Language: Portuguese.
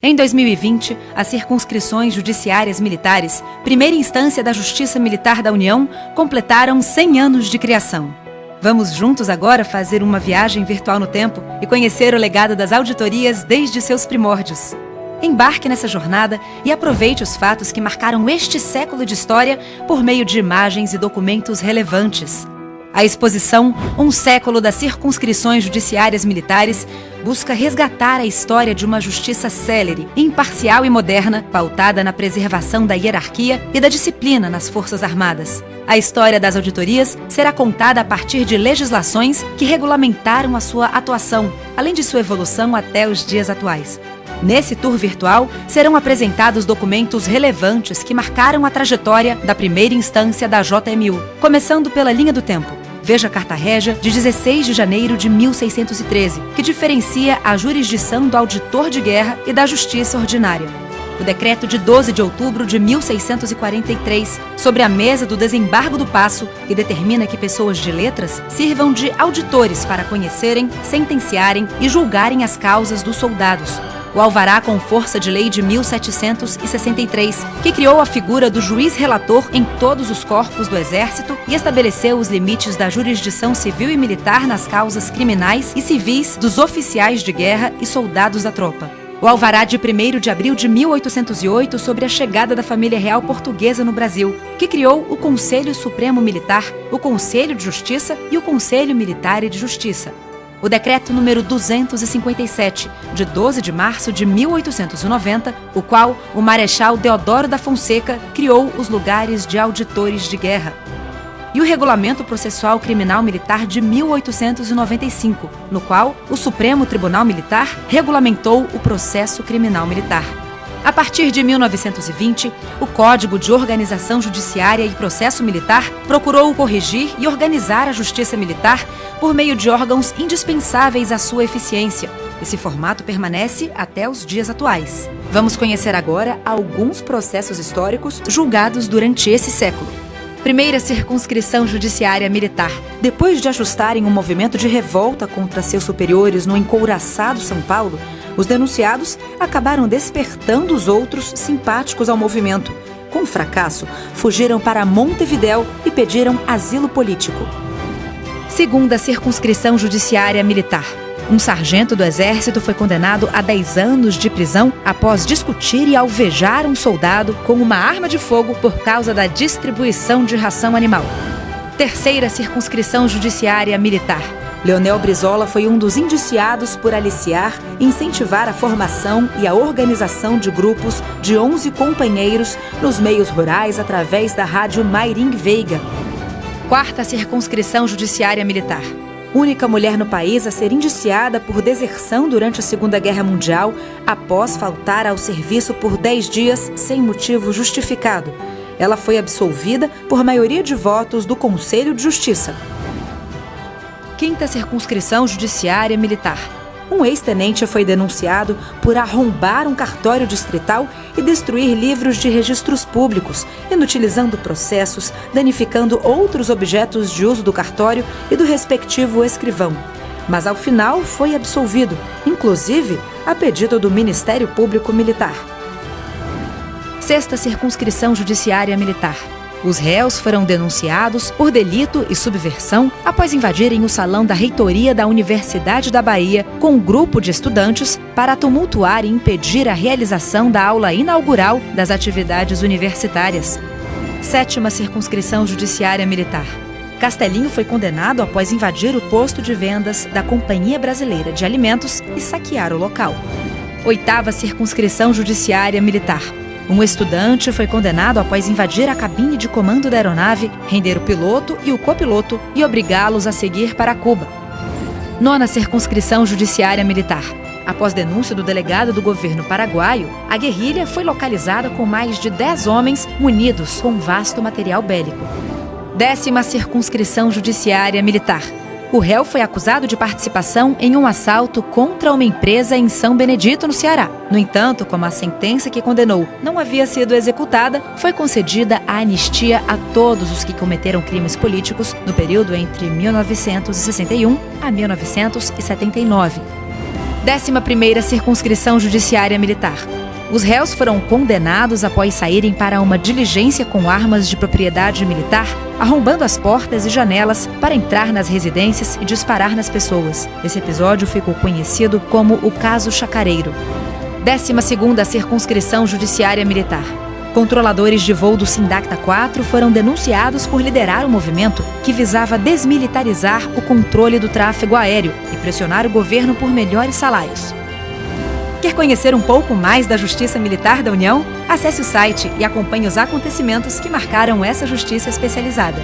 Em 2020, as circunscrições judiciárias militares, primeira instância da Justiça Militar da União, completaram 100 anos de criação. Vamos juntos agora fazer uma viagem virtual no tempo e conhecer o legado das auditorias desde seus primórdios. Embarque nessa jornada e aproveite os fatos que marcaram este século de história por meio de imagens e documentos relevantes. A exposição Um Século das Circunscrições Judiciárias Militares busca resgatar a história de uma justiça célere, imparcial e moderna, pautada na preservação da hierarquia e da disciplina nas Forças Armadas. A história das auditorias será contada a partir de legislações que regulamentaram a sua atuação, além de sua evolução até os dias atuais. Nesse tour virtual, serão apresentados documentos relevantes que marcaram a trajetória da primeira instância da JMU, começando pela linha do tempo. Veja a Carta Régia de 16 de janeiro de 1613, que diferencia a jurisdição do auditor de guerra e da justiça ordinária. O decreto de 12 de outubro de 1643, sobre a mesa do desembargo do Paço, que determina que pessoas de letras sirvam de auditores para conhecerem, sentenciarem e julgarem as causas dos soldados. O alvará com força de lei de 1763, que criou a figura do juiz relator em todos os corpos do Exército e estabeleceu os limites da jurisdição civil e militar nas causas criminais e civis dos oficiais de guerra e soldados da tropa. O alvará de 1º de abril de 1808 sobre a chegada da família real portuguesa no Brasil, que criou o Conselho Supremo Militar, o Conselho de Justiça e o Conselho Militar e de Justiça. O decreto número 257, de 12 de março de 1890, o qual o Marechal Deodoro da Fonseca criou os lugares de auditores de guerra. E o Regulamento Processual Criminal Militar de 1895, no qual o Supremo Tribunal Militar regulamentou o processo criminal militar. A partir de 1920, o Código de Organização Judiciária e Processo Militar procurou corrigir e organizar a justiça militar por meio de órgãos indispensáveis à sua eficiência. Esse formato permanece até os dias atuais. Vamos conhecer agora alguns processos históricos julgados durante esse século. Primeira circunscrição judiciária militar. Depois de ajustarem um movimento de revolta contra seus superiores no encouraçado São Paulo, os denunciados acabaram despertando os outros simpáticos ao movimento. Com fracasso, fugiram para Montevidéu e pediram asilo político. Segunda circunscrição judiciária militar. Um sargento do Exército foi condenado a 10 anos de prisão após discutir e alvejar um soldado com uma arma de fogo por causa da distribuição de ração animal. Terceira circunscrição judiciária militar. Leonel Brizola foi um dos indiciados por aliciar e incentivar a formação e a organização de grupos de 11 companheiros nos meios rurais através da rádio Mairing Veiga. Quarta circunscrição judiciária militar. Única mulher no país a ser indiciada por deserção durante a Segunda Guerra Mundial após faltar ao serviço por 10 dias sem motivo justificado. Ela foi absolvida por maioria de votos do Conselho de Justiça. Quinta circunscrição judiciária militar. Um ex-tenente foi denunciado por arrombar um cartório distrital e destruir livros de registros públicos, inutilizando processos, danificando outros objetos de uso do cartório e do respectivo escrivão. Mas ao final foi absolvido, inclusive a pedido do Ministério Público Militar. Sexta circunscrição judiciária militar. Os réus foram denunciados por delito e subversão após invadirem o salão da reitoria da Universidade da Bahia com um grupo de estudantes para tumultuar e impedir a realização da aula inaugural das atividades universitárias. Sétima circunscrição judiciária militar. Castelinho foi condenado após invadir o posto de vendas da Companhia Brasileira de Alimentos e saquear o local. Oitava circunscrição judiciária militar. Um estudante foi condenado após invadir a cabine de comando da aeronave, render o piloto e o copiloto e obrigá-los a seguir para Cuba. Nona circunscrição judiciária militar. Após denúncia do delegado do governo paraguaio, a guerrilha foi localizada com mais de 10 homens munidos com vasto material bélico. Décima circunscrição judiciária militar. O réu foi acusado de participação em um assalto contra uma empresa em São Benedito, no Ceará. No entanto, como a sentença que condenou não havia sido executada, foi concedida a anistia a todos os que cometeram crimes políticos no período entre 1961 a 1979. 11ª Circunscrição Judiciária Militar. Os réus foram condenados após saírem para uma diligência com armas de propriedade militar, arrombando as portas e janelas para entrar nas residências e disparar nas pessoas. Esse episódio ficou conhecido como o Caso Chacareiro. 12ª Circunscrição Judiciária Militar. Controladores de voo do Sindacta 4 foram denunciados por liderar um movimento que visava desmilitarizar o controle do tráfego aéreo e pressionar o governo por melhores salários. Quer conhecer um pouco mais da Justiça Militar da União? Acesse o site e acompanhe os acontecimentos que marcaram essa justiça especializada.